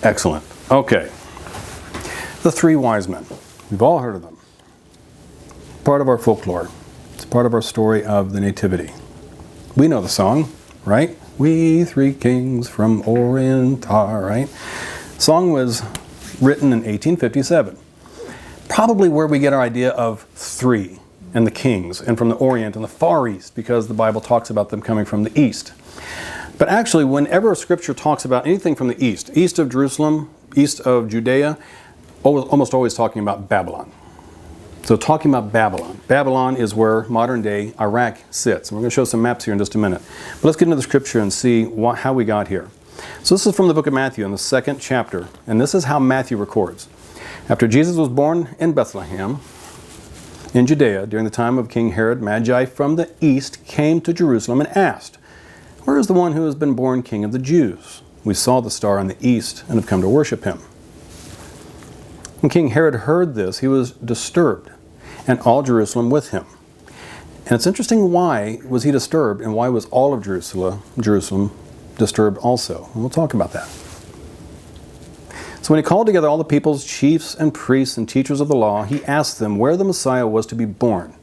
Excellent. Okay. The three wise men. We've all heard of them. Part of our folklore. It's part of our story of the Nativity. We know the song, right? We three kings from Orient are, right? The song was written in 1857. Probably where we get our idea of three and the kings, and from the Orient and the Far East, because the Bible talks about them coming from the East. But actually, whenever Scripture talks about anything from the East, east of Jerusalem, east of Judea, almost always talking about Babylon. So talking about Babylon. Babylon is where modern-day Iraq sits. And we're going to show some maps here in just a minute. But let's get into the Scripture and see how we got here. So this is from the book of Matthew in the 2nd chapter. And this is how Matthew records. After Jesus was born in Bethlehem, in Judea, during the time of King Herod, Magi from the east came to Jerusalem and asked, "Where is the one who has been born King of the Jews? We saw the star in the east and have come to worship him." When King Herod heard this, he was disturbed, and all Jerusalem with him. And it's interesting, why was he disturbed, and why was all of Jerusalem disturbed also? And we'll talk about that. So when he called together all the people's chiefs and priests and teachers of the law, he asked them where the Messiah was to be born.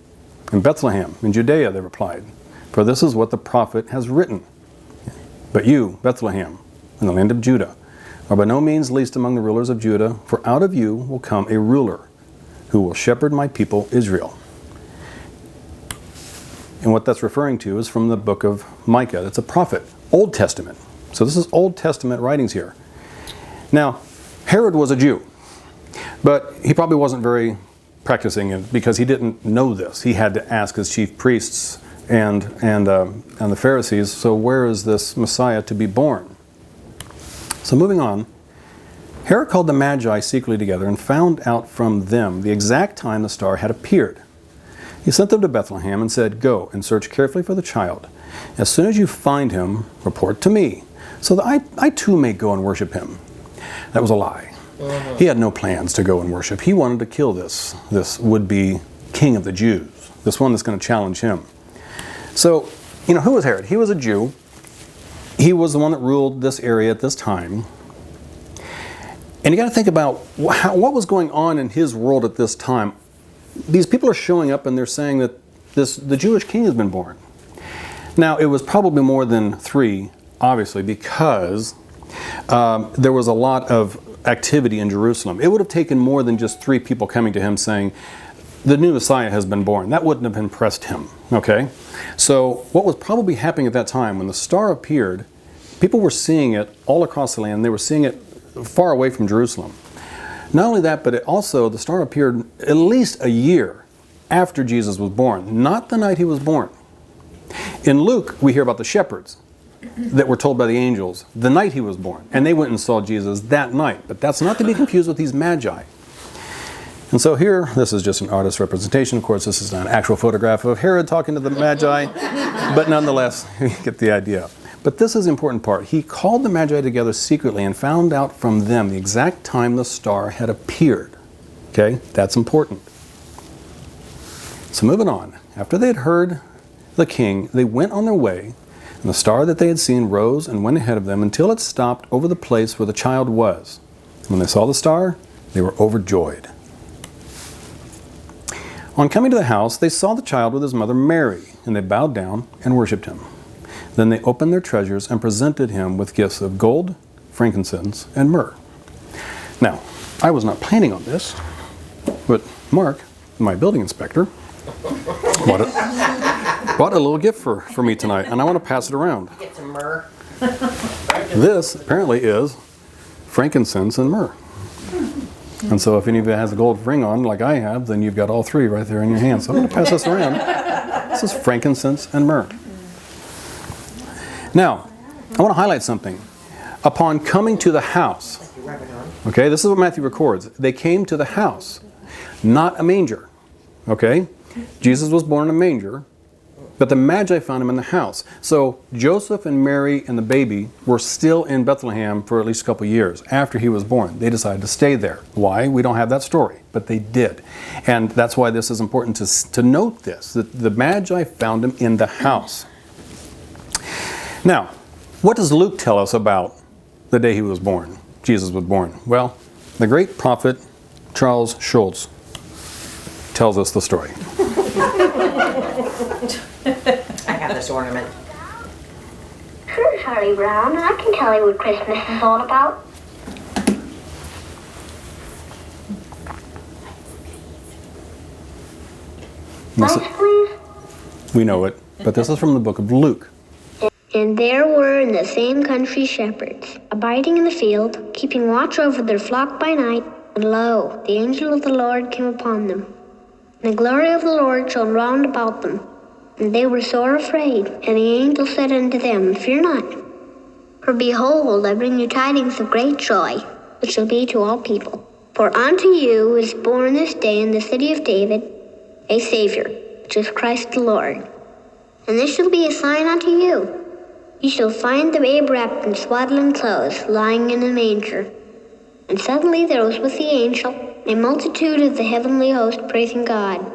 "In Bethlehem, in Judea," they replied, "for this is what the prophet has written. But you, Bethlehem, in the land of Judah, are by no means least among the rulers of Judah, for out of you will come a ruler who will shepherd my people Israel." And what that's referring to is from the book of Micah. It's a prophet, Old Testament. So this is Old Testament writings here. Now, Herod was a Jew, but he probably wasn't very practicing it because he didn't know this. He had to ask his chief priests and the Pharisees, so where is this Messiah to be born? So moving on, Herod called the Magi secretly together and found out from them the exact time the star had appeared. He sent them to Bethlehem and said, "Go and search carefully for the child. As soon as you find him, report to me, so that I too may go and worship him." That was a lie. He had no plans to go and worship. He wanted to kill this would-be king of the Jews, this one that's going to challenge him. So, who was Herod? He was a Jew. He was the one that ruled this area at this time. And you got to think about what was going on in his world at this time. These people are showing up and they're saying that the Jewish king has been born. Now, it was probably more than three, obviously, because there was a lot of activity in Jerusalem. It would have taken more than just three people coming to him saying, "The new Messiah has been born." That wouldn't have impressed him, okay? So what was probably happening at that time, when the star appeared, people were seeing it all across the land. They were seeing it far away from Jerusalem. Not only that, but the star appeared at least a year after Jesus was born, not the night he was born. In Luke, we hear about the shepherds that were told by the angels the night he was born, and they went and saw Jesus that night. But that's not to be confused with these Magi. And so here, this is just an artist's representation. Of course, this is not an actual photograph of Herod talking to the Magi, but nonetheless, you get the idea. But this is the important part. He called the Magi together secretly and found out from them the exact time the star had appeared. Okay, that's important. So moving on. After they had heard the king, they went on their way, and the star that they had seen rose and went ahead of them until it stopped over the place where the child was. When they saw the star, they were overjoyed. On coming to the house, they saw the child with his mother Mary, and they bowed down and worshipped him. Then they opened their treasures and presented him with gifts of gold, frankincense, and myrrh. Now, I was not planning on this, but Mark, my building inspector, brought a little gift for me tonight, and I want to pass it around. Get some myrrh. This apparently is frankincense and myrrh. And so if any of you has a gold ring on, like I have, then you've got all three right there in your hand. So I'm going to pass this around. This is frankincense and myrrh. Now, I want to highlight something. Upon coming to the house, okay, this is what Matthew records. They came to the house, not a manger. Okay? Jesus was born in a manger, but the Magi found him in the house. So Joseph and Mary and the baby were still in Bethlehem for at least a couple years after he was born. They decided to stay there. Why? We don't have that story, but they did. And that's why this is important to note this, that the Magi found him in the house. Now, what does Luke tell us about the day he was born? Jesus was born? Well, the great prophet Charles Schulz tells us the story. I have this ornament. Sure, Charlie Brown. I can tell you what Christmas is all about. Nice, please. We know it, but this is from the book of Luke. And there were in the same country shepherds, abiding in the field, keeping watch over their flock by night. And lo, the angel of the Lord came upon them. And the glory of the Lord shone round about them. And they were sore afraid. And the angel said unto them, Fear not. For behold, I bring you tidings of great joy, which shall be to all people. For unto you is born this day in the city of David a Savior, which is Christ the Lord. And this shall be a sign unto you. You shall find the babe wrapped in swaddling clothes, lying in a manger. And suddenly there was with the angel a multitude of the heavenly host praising God,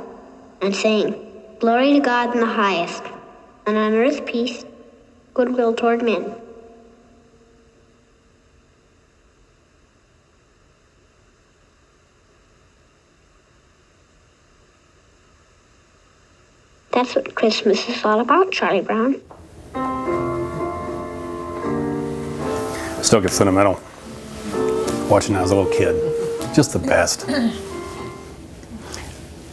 and saying, Glory to God in the highest, and on earth peace, goodwill toward men. That's what Christmas is all about, Charlie Brown. Still get sentimental watching that as a little kid. Just the best.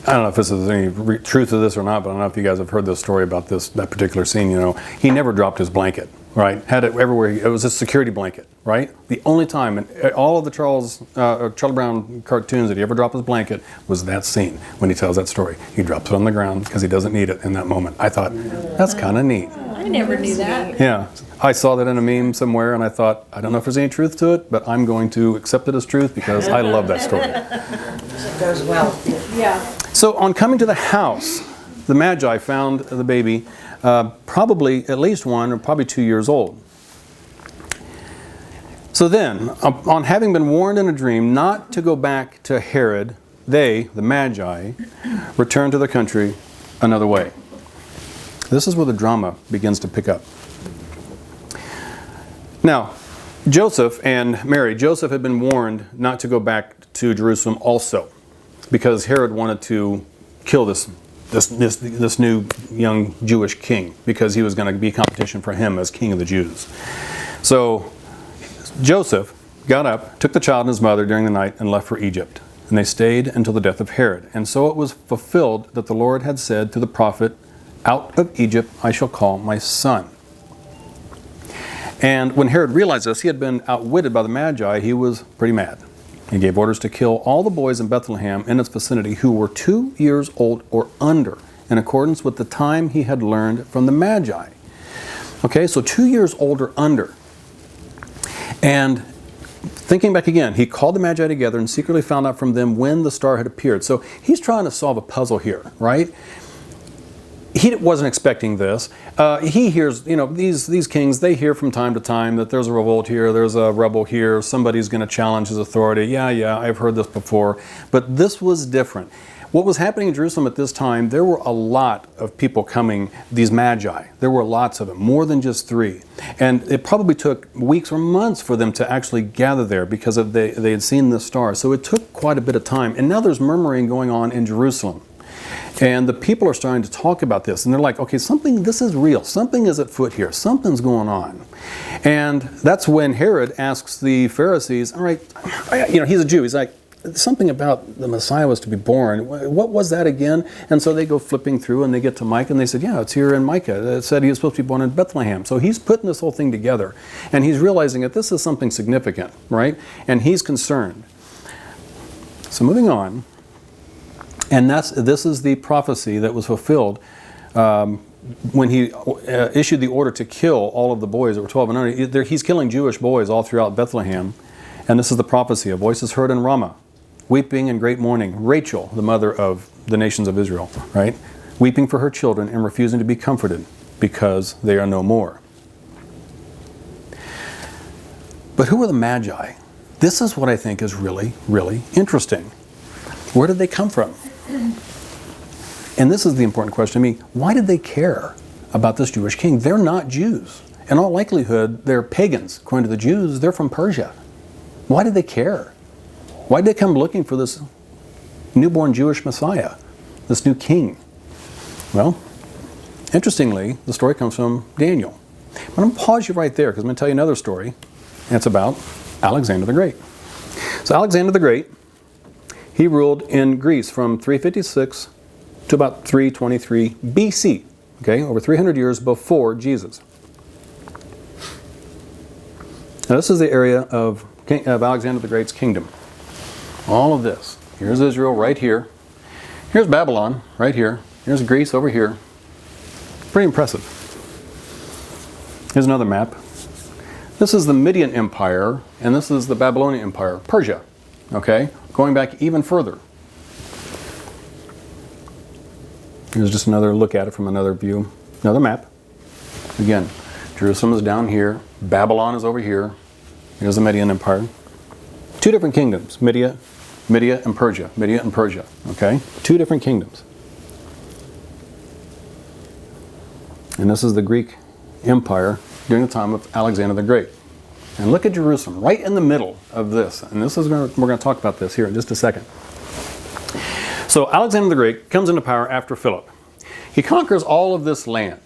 I don't know if this is any truth to this or not, but I don't know if you guys have heard this story about that particular scene. You know, he never dropped his blanket, right? Had it everywhere. It was a security blanket, right? The only time in all of the Charlie Brown cartoons that he ever dropped his blanket was that scene when he tells that story. He drops it on the ground because he doesn't need it in that moment. I thought, that's kind of neat. I never knew that. Yeah. I saw that in a meme somewhere, and I thought, I don't know if there's any truth to it, but I'm going to accept it as truth because I love that story. It goes well. Yeah. So on coming to the house, the Magi found the baby probably at least 1 or probably 2 years old. So then, on having been warned in a dream not to go back to Herod, they, the Magi, returned to the country another way. This is where the drama begins to pick up. Now, Joseph and Mary, Joseph had been warned not to go back to Jerusalem also, because Herod wanted to kill this new young Jewish king, because he was going to be competition for him as king of the Jews. So Joseph got up, took the child and his mother during the night, and left for Egypt. And they stayed until the death of Herod. And so it was fulfilled that the Lord had said to the prophet, Out of Egypt I shall call my son. And when Herod realized this, he had been outwitted by the Magi, he was pretty mad. He gave orders to kill all the boys in Bethlehem and its vicinity who were 2 years old or under, in accordance with the time he had learned from the Magi. Okay, so 2 years old or under. And thinking back again, he called the Magi together and secretly found out from them when the star had appeared. So he's trying to solve a puzzle here, right? He wasn't expecting this. He hears, these kings, they hear from time to time that there's a revolt here, there's a rebel here, somebody's going to challenge his authority. Yeah, I've heard this before. But this was different. What was happening in Jerusalem at this time, there were a lot of people coming, these Magi. There were lots of them, more than just 3. And it probably took weeks or months for them to actually gather there because they had seen the star. So it took quite a bit of time. And now there's murmuring going on in Jerusalem. And the people are starting to talk about this. And they're like, okay, this is real. Something is at foot here. Something's going on. And that's when Herod asks the Pharisees, all right, he's a Jew. He's like, something about the Messiah was to be born. What was that again? And so they go flipping through and they get to Micah and they said, yeah, it's here in Micah. It said he was supposed to be born in Bethlehem. So he's putting this whole thing together. And he's realizing that this is something significant, right? And he's concerned. So moving on. And this is the prophecy that was fulfilled when he issued the order to kill all of the boys that were 12 and under. He's killing Jewish boys all throughout Bethlehem. And this is the prophecy. A voice is heard in Ramah, weeping in great mourning. Rachel, the mother of the nations of Israel, right? Weeping for her children and refusing to be comforted because they are no more. But who are the Magi? This is what I think is really, really interesting. Where did they come from? And this is the important question to me. Why did they care about this Jewish king? They're not Jews. In all likelihood, they're pagans. According to the Jews, they're from Persia. Why did they care? Why did they come looking for this newborn Jewish Messiah, this new king? Well, interestingly, the story comes from Daniel. I'm going to pause you right there because I'm going to tell you another story, and it's about Alexander the Great. So Alexander the Great, he ruled in Greece from 356 to about 323 BC, okay, over 300 years before Jesus. Now this is the area of Alexander the Great's kingdom. All of this. Here's Israel right here. Here's Babylon right here. Here's Greece over here. Pretty impressive. Here's another map. This is the Median Empire, and this is the Babylonian Empire, Persia. Okay, going back even further. Here's just another look at it from another view. Another map. Again, Jerusalem is down here. Babylon is over here. Here's the Median Empire. Two different kingdoms, Media and Persia. Media and Persia. Okay, two different kingdoms. And this is the Greek Empire during the time of Alexander the Great. And look at Jerusalem, right in the middle of this. And this is we're going to talk about this here in just a second. So Alexander the Great comes into power after Philip. He conquers all of this land.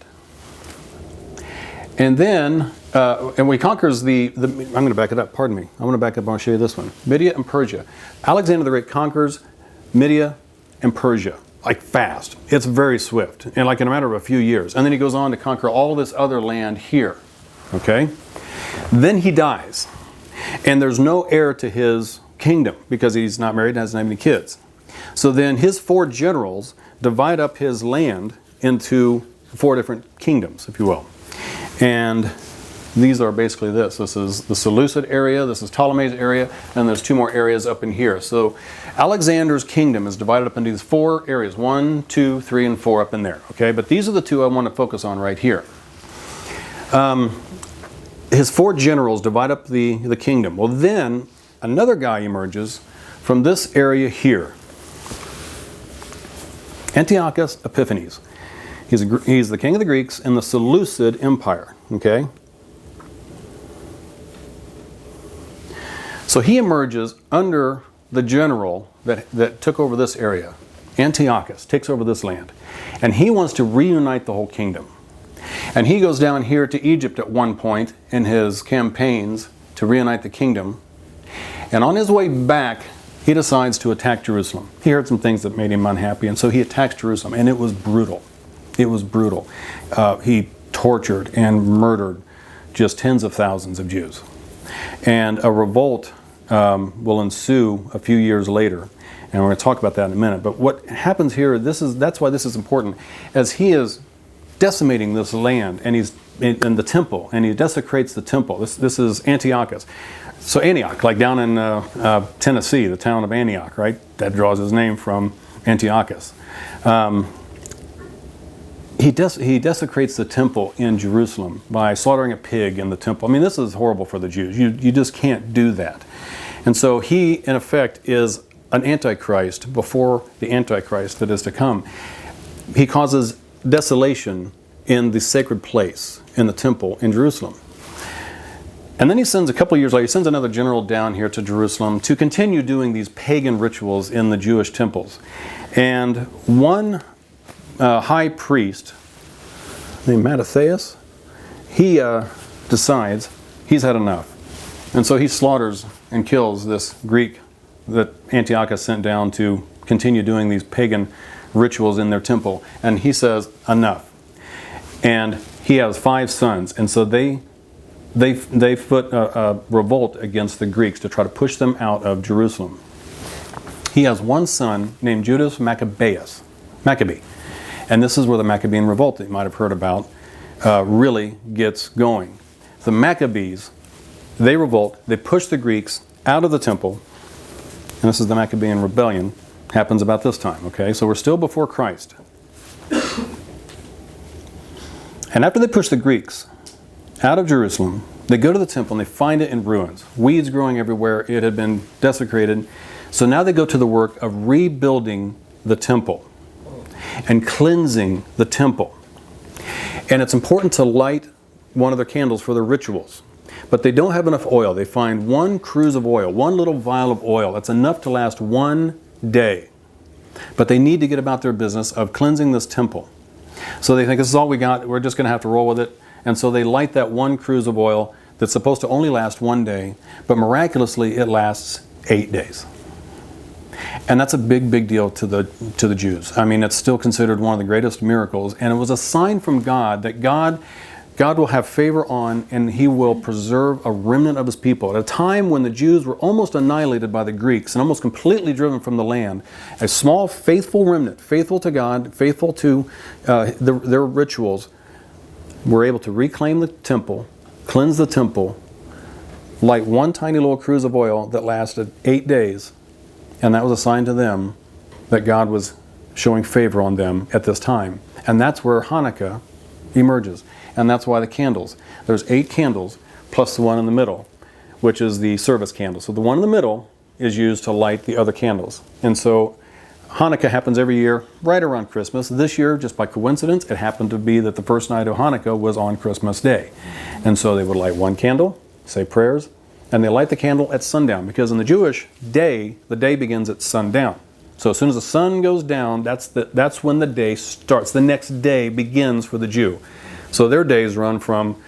And then, and he conquers I'm going to back it up, pardon me. I want to back up, I want to show you this one. Media and Persia. Alexander the Great conquers Media and Persia, like fast. It's very swift, and like in a matter of a few years. And then he goes on to conquer all this other land here, okay? Then he dies, and there's no heir to his kingdom because he's not married and doesn't have any kids. So then his 4 generals divide up his land into 4 different kingdoms, if you will. And these are basically this. This is the Seleucid area, this is Ptolemy's area, and there's 2 more areas up in here. So Alexander's kingdom is divided up into these 4 areas, 1, 2, 3, and 4 up in there. Okay, but these are the 2 I want to focus on right here. His 4 generals divide up the kingdom. Well, then another guy emerges from this area here. Antiochus Epiphanes. He's the king of the Greeks in the Seleucid Empire. Okay. So he emerges under the general that took over this area. Antiochus takes over this land. And he wants to reunite the whole kingdom. And he goes down here to Egypt at one point in his campaigns to reunite the kingdom. And on his way back, he decides to attack Jerusalem. He heard some things that made him unhappy, and so he attacks Jerusalem. And it was brutal. It was brutal. He tortured and murdered just tens of thousands of Jews. And a revolt will ensue a few years later. And we're going to talk about that in a minute. But what happens here, that's why this is important, as he is decimating this land, and he's in the temple, and he desecrates the temple. This is Antiochus. So Antioch, like down in Tennessee, the town of Antioch, right? That draws his name from Antiochus. He desecrates the temple in Jerusalem by slaughtering a pig in the temple. I mean, this is horrible for the Jews. You just can't do that. And so he, in effect, is an antichrist before the antichrist that is to come. He causes desolation in the sacred place, in the temple in Jerusalem. And then he sends, a couple of years later, he sends another general down here to Jerusalem to continue doing these pagan rituals in the Jewish temples. And one high priest named Mattathias, he decides he's had enough. And so he slaughters and kills this Greek that Antiochus sent down to continue doing these pagan rituals in their temple. And he says, enough. And he has 5 sons. And so they put a revolt against the Greeks to try to push them out of Jerusalem. He has one son named Judas Maccabee. And this is where the Maccabean revolt that you might have heard about really gets going. The Maccabees, they revolt, they push the Greeks out of the temple, and this is the Maccabean rebellion, happens about this time, okay? So we're still before Christ. And after they push the Greeks out of Jerusalem, they go to the temple and they find it in ruins. Weeds growing everywhere, it had been desecrated. So now they go to the work of rebuilding the temple and cleansing the temple. And it's important to light one of their candles for their rituals. But they don't have enough oil. They find one cruse of oil, one little vial of oil. That's enough to last one day. But they need to get about their business of cleansing this temple. So they think, this is all we got. We're just going to have to roll with it. And so they light that one cruse of oil that's supposed to only last one day. But miraculously, it lasts 8 days. And that's a big, big deal to the Jews. I mean, it's still considered one of the greatest miracles. And it was a sign from God that God will have favor on, and He will preserve a remnant of His people. At a time when the Jews were almost annihilated by the Greeks and almost completely driven from the land, a small, faithful remnant, faithful to God, faithful to their rituals, were able to reclaim the temple, cleanse the temple, light one tiny little cruse of oil that lasted 8 days. And that was a sign to them that God was showing favor on them at this time. And that's where Hanukkah emerges. And that's why the candles. There's 8 candles plus the one in the middle, which is the service candle. So the one in the middle is used to light the other candles. And so Hanukkah happens every year right around Christmas. This year, just by coincidence, it happened to be that the first night of Hanukkah was on Christmas Day. And so they would light one candle, say prayers, and they light the candle at sundown, because in the Jewish day, the day begins at sundown. So as soon as the sun goes down, that's when the day starts. The next day begins for the Jew. So their days run from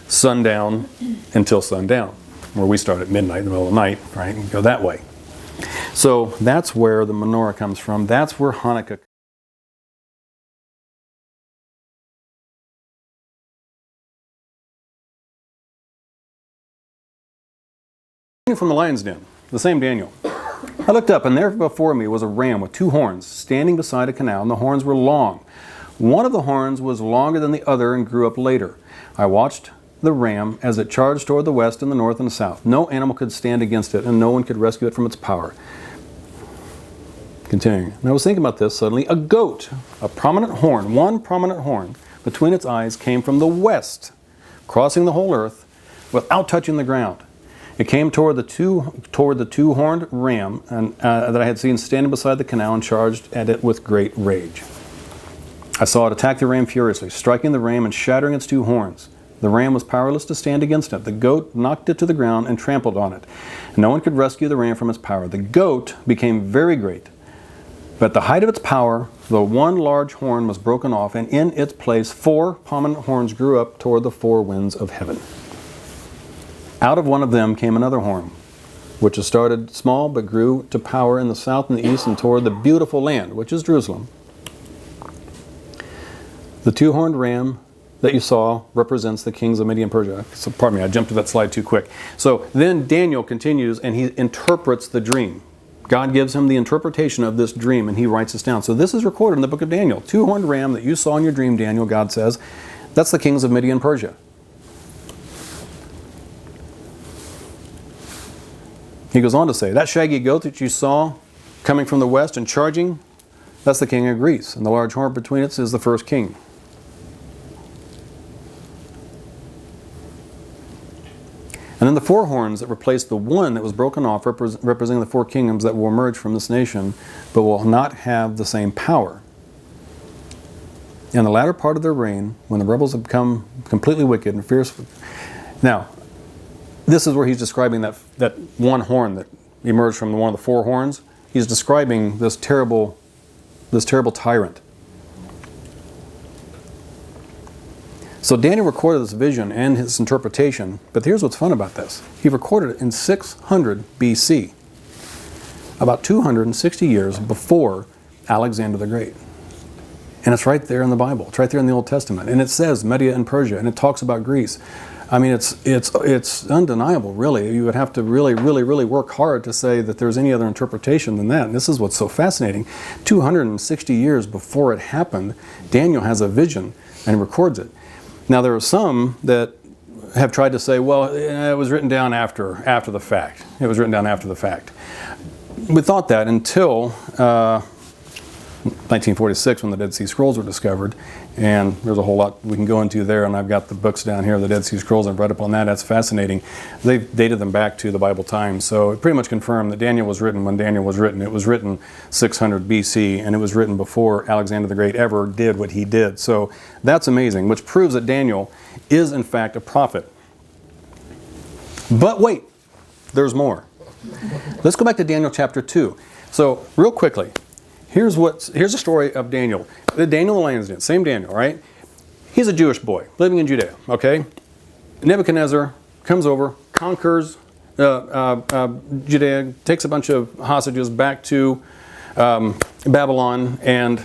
sundown until sundown, where we start at midnight in the middle of the night, right, and go that way. So that's where the menorah comes from. That's where Hanukkah. From the lion's den, the same Daniel. I looked up, and there before me was a ram with 2 horns, standing beside a canal, and the horns were long. One of the horns was longer than the other and grew up later. I watched the ram as it charged toward the west and the north and the south. No animal could stand against it, and no one could rescue it from its power. Continuing. And I was thinking about this, suddenly a goat, a prominent horn, one prominent horn between its eyes, came from the west, crossing the whole earth without touching the ground. It came toward the two-horned ram that I had seen standing beside the canal, and charged at it with great rage. I saw it attack the ram furiously, striking the ram and shattering its 2 horns. The ram was powerless to stand against it. The goat knocked it to the ground and trampled on it. No one could rescue the ram from its power. The goat became very great, but at the height of its power, the one large horn was broken off, and in its place 4 prominent horns grew up toward the 4 winds of heaven. Out of one of them came another horn, which started small but grew to power in the south and the east and toward the beautiful land, which is Jerusalem. The 2-horned ram that you saw represents the kings of Media and Persia. So, pardon me, I jumped to that slide too quick. So then Daniel continues, and he interprets the dream. God gives him the interpretation of this dream, and he writes this down. So this is recorded in the book of Daniel. 2-horned ram that you saw in your dream, Daniel, God says, that's the kings of Media and Persia. He goes on to say, that shaggy goat that you saw coming from the west and charging, that's the king of Greece. And the large horn between it is the first king. And then the 4 horns that replaced the one that was broken off, representing the 4 kingdoms that will emerge from this nation, but will not have the same power. In the latter part of their reign, when the rebels have become completely wicked and fierce. Now, this is where he's describing that one horn that emerged from one of the 4 horns. He's describing this terrible tyrant. So Daniel recorded this vision and his interpretation, but here's what's fun about this. He recorded it in 600 BC, about 260 years before Alexander the Great. And it's right there in the Bible. It's right there in the Old Testament. And it says Media and Persia, and it talks about Greece. I mean, it's undeniable, really. You would have to really, really, really work hard to say that there's any other interpretation than that. And this is what's so fascinating. 260 years before it happened, Daniel has a vision and records it. Now, there are some that have tried to say, well, it was written down after the fact. It was written down after the fact. We thought that until 1946, when the Dead Sea Scrolls were discovered, and there's a whole lot we can go into there, and I've got the books down here, the Dead Sea Scrolls. I've read up on that. That's fascinating. They've dated them back to the Bible times, so it pretty much confirmed that Daniel was written when Daniel was written. It was written 600 BC, and it was written before Alexander the Great ever did what he did. So that's amazing, which proves that Daniel is in fact a prophet. But wait, there's more. Let's go back to Daniel chapter 2. So, real quickly, here's a story of Daniel. Daniel the lion's den, same Daniel, right? He's a Jewish boy living in Judea, okay? Nebuchadnezzar comes over, conquers Judea, takes a bunch of hostages back to Babylon and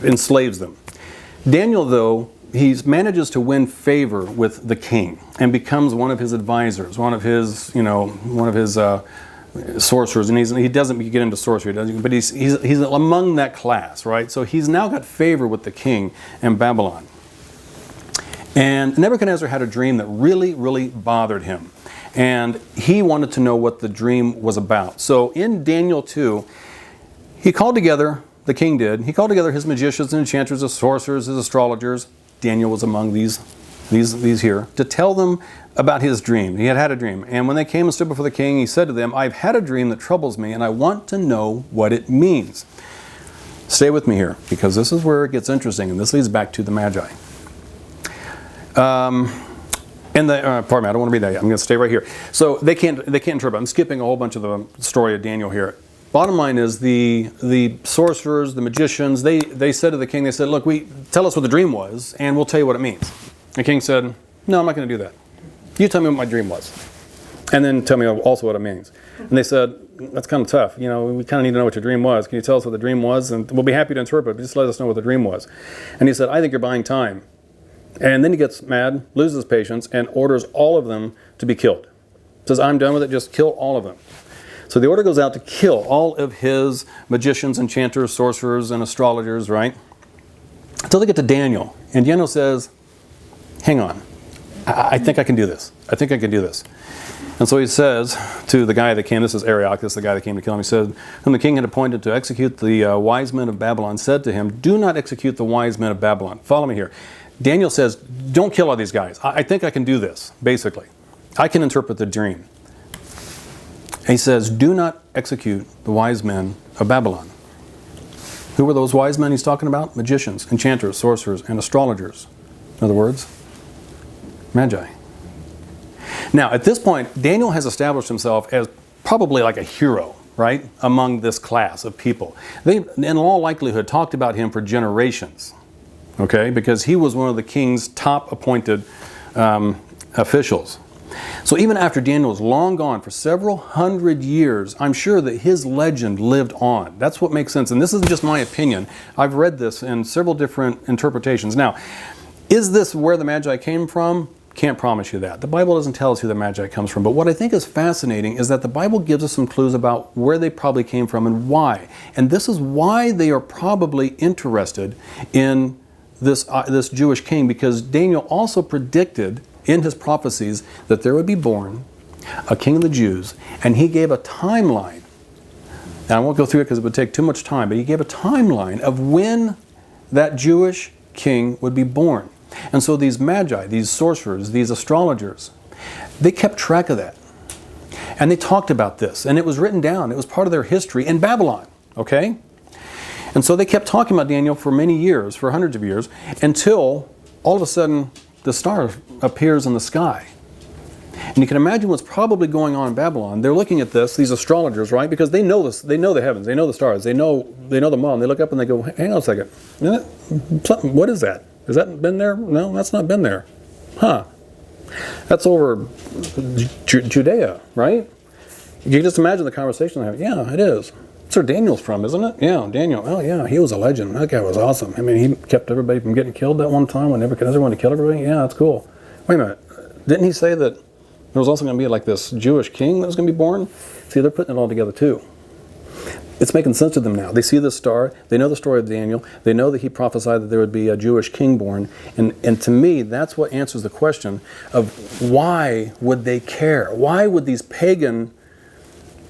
enslaves them. Daniel, though, he manages to win favor with the king and becomes one of his advisors, one of his sorcerers, and he doesn't get into sorcery, but he's among that class, right? So he's now got favor with the king in Babylon. And Nebuchadnezzar had a dream that really, really bothered him. And he wanted to know what the dream was about. So in Daniel 2, he called together, the king did, he called together his magicians and enchanters, his sorcerers, his astrologers. Daniel was among these here, to tell them about his dream. He had a dream. And when they came and stood before the king, he said to them, I've had a dream that troubles me, and I want to know what it means. Stay with me here, because this is where it gets interesting, and this leads back to the Magi. Pardon me, I don't want to read that yet. I'm going to stay right here. So they can't interpret. I'm skipping a whole bunch of the story of Daniel here. Bottom line is the sorcerers, the magicians, they said to the king, they said, look, tell us what the dream was, and we'll tell you what it means. The king said, no, I'm not going to do that. You tell me what my dream was, and then tell me also what it means. And they said, that's kind of tough. We kind of need to know what your dream was. Can you tell us what the dream was? And we'll be happy to interpret, but just let us know what the dream was. And he said, I think you're buying time. And then he gets mad, loses patience, and orders all of them to be killed. Says, I'm done with it, just kill all of them. So the order goes out to kill all of his magicians, enchanters, sorcerers, and astrologers, right? Until they get to Daniel. And Daniel says, hang on, I think I can do this. I think I can do this. And so he says to the guy that came, this is Ariochus, the guy that came to kill him, he said, whom the king had appointed to execute the wise men of Babylon, said to him, do not execute the wise men of Babylon. Follow me here. Daniel says, don't kill all these guys. I think I can do this, basically. I can interpret the dream. He says, do not execute the wise men of Babylon. Who were those wise men he's talking about? Magicians, enchanters, sorcerers, and astrologers. In other words, Magi. Now, at this point, Daniel has established himself as probably like a hero, right, among this class of people. They, in all likelihood, talked about him for generations, okay, because he was one of the king's top appointed officials. So even after Daniel was long gone for several hundred years, I'm sure that his legend lived on. That's what makes sense. And this isn't just my opinion. I've read this in several different interpretations. Now, is this where the Magi came from? Can't promise you that. The Bible doesn't tell us who the Magi comes from. But what I think is fascinating is that the Bible gives us some clues about where they probably came from and why. And this is why they are probably interested in this Jewish king, because Daniel also predicted in his prophecies that there would be born a king of the Jews, and he gave a timeline. And I won't go through it because it would take too much time, but he gave a timeline of when that Jewish king would be born. And so these Magi, these sorcerers, these astrologers, they kept track of that. And they talked about this, and it was written down. It was part of their history in Babylon, okay? And so they kept talking about Daniel for many years, for hundreds of years, until all of a sudden the star appears in the sky. And you can imagine what's probably going on in Babylon. They're looking at this, these astrologers, right? Because they know this, they know the heavens, they know the stars, they know them all. And they look up and they go, hang on a second. What is that? Has that been there? No, that's not been there. Huh. That's over Judea, right? You can just imagine the conversation they're having. Yeah, it is. That's where Daniel's from, isn't it? Yeah, Daniel. Oh, yeah, he was a legend. That guy was awesome. I mean, he kept everybody from getting killed that one time when Nebuchadnezzar wanted to kill everybody. Yeah, that's cool. Wait a minute. Didn't he say that there was also going to be like this Jewish king that was going to be born? See, they're putting it all together too. It's making sense to them now. They see this star. They know the story of Daniel. They know that he prophesied that there would be a Jewish king born. And to me, that's what answers the question of why would they care? Why would these pagan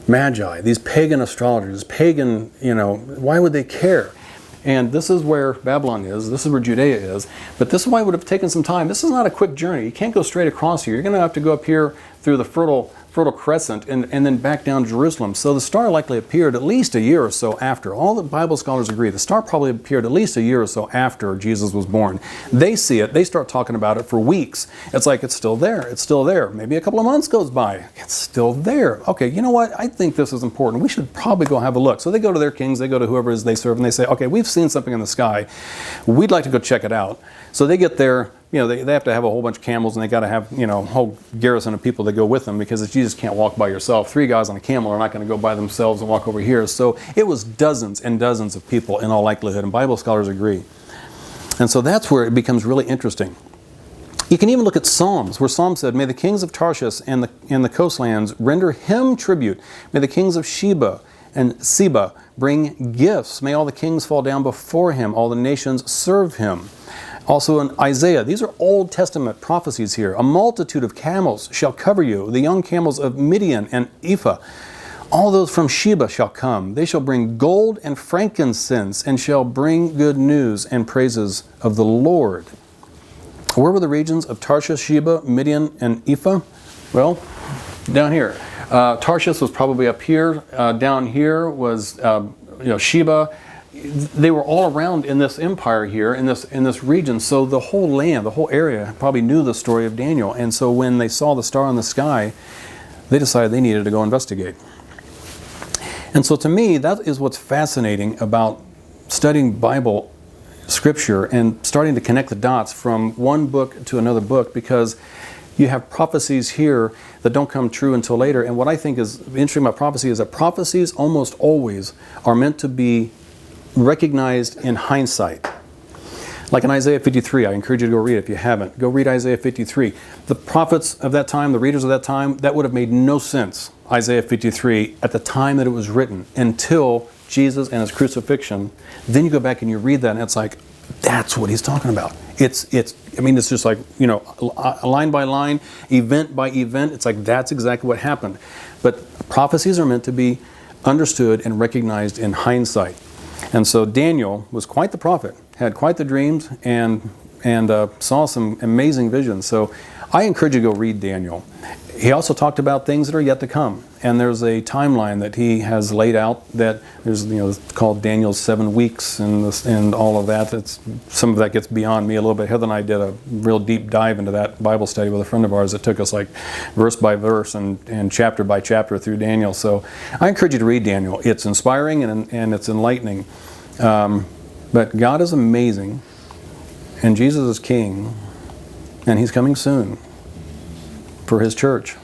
Magi, these pagan astrologers, pagan, why would they care? And this is where Babylon is. This is where Judea is. But this is why it would have taken some time. This is not a quick journey. You can't go straight across here. You're going to have to go up here through the fertile Fertile Crescent and then back down to Jerusalem. So the star likely appeared at least a year or so after. All the Bible scholars agree. The star probably appeared at least a year or so after Jesus was born. They see it. They start talking about it for weeks. It's like, it's still there. It's still there. Maybe a couple of months goes by. It's still there. Okay, you know what? I think this is important. We should probably go have a look. So they go to their kings. They go to whoever it is they serve, and they say, okay, we've seen something in the sky. We'd like to go check it out. So they get there. They have to have a whole bunch of camels, and they got to have, a whole garrison of people that go with them, because you just can't walk by yourself. 3 guys on a camel are not going to go by themselves and walk over here. So it was dozens and dozens of people in all likelihood, and Bible scholars agree. And so that's where it becomes really interesting. You can even look at Psalms, where Psalm said, may the kings of Tarshish and the coastlands render him tribute. May the kings of Sheba and Seba bring gifts. May all the kings fall down before him. All the nations serve him. Also in Isaiah, these are Old Testament prophecies here. A multitude of camels shall cover you, the young camels of Midian and Ephah. All those from Sheba shall come. They shall bring gold and frankincense, and shall bring good news and praises of the Lord. Where were the regions of Tarshish, Sheba, Midian, and Ephah? Well, down here. Tarshish was probably up here. Down here was Sheba. They were all around in this empire here, in this region. So the whole land, the whole area, probably knew the story of Daniel. And so when they saw the star in the sky, they decided they needed to go investigate. And so to me, that is what's fascinating about studying Bible scripture and starting to connect the dots from one book to another book, because you have prophecies here that don't come true until later. And what I think is interesting about prophecy is that prophecies almost always are meant to be recognized in hindsight. Like in Isaiah 53, I encourage you to go read it if you haven't. Go read Isaiah 53. The prophets of that time, the readers of that time, that would have made no sense, Isaiah 53, at the time that it was written, until Jesus and his crucifixion. Then you go back and you read that, and it's like, that's what he's talking about. It's just like, line by line, event by event. It's like, that's exactly what happened. But prophecies are meant to be understood and recognized in hindsight. And so Daniel was quite the prophet, had quite the dreams, and saw some amazing visions. So I encourage you to go read Daniel. He also talked about things that are yet to come. And there's a timeline that he has laid out that there's, it's called Daniel's 7 weeks and all of that. Some of that gets beyond me a little bit. Heather and I did a real deep dive into that Bible study with a friend of ours that took us like verse by verse and chapter by chapter through Daniel. So I encourage you to read Daniel. It's inspiring and it's enlightening. But God is amazing, and Jesus is King, and he's coming soon for his church.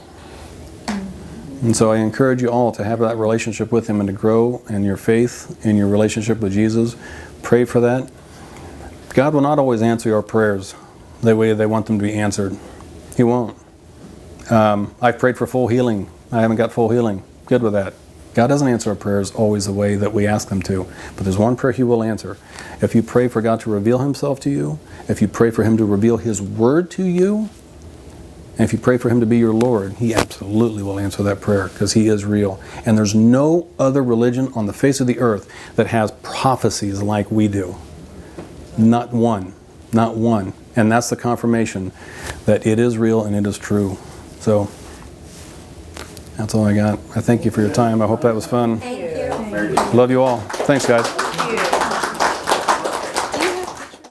And so I encourage you all to have that relationship with him and to grow in your faith, in your relationship with Jesus. Pray for that. God will not always answer your prayers the way they want them to be answered. He won't. I've prayed for full healing. I haven't got full healing. Good with that. God doesn't answer our prayers always the way that we ask them to. But there's one prayer he will answer. If you pray for God to reveal himself to you, if you pray for him to reveal his word to you, and if you pray for him to be your Lord, he absolutely will answer that prayer, because he is real. And there's no other religion on the face of the earth that has prophecies like we do. Not one. Not one. And that's the confirmation that it is real and it is true. So that's all I got. I thank you for your time. I hope that was fun. Thank you. Love you all. Thanks, guys.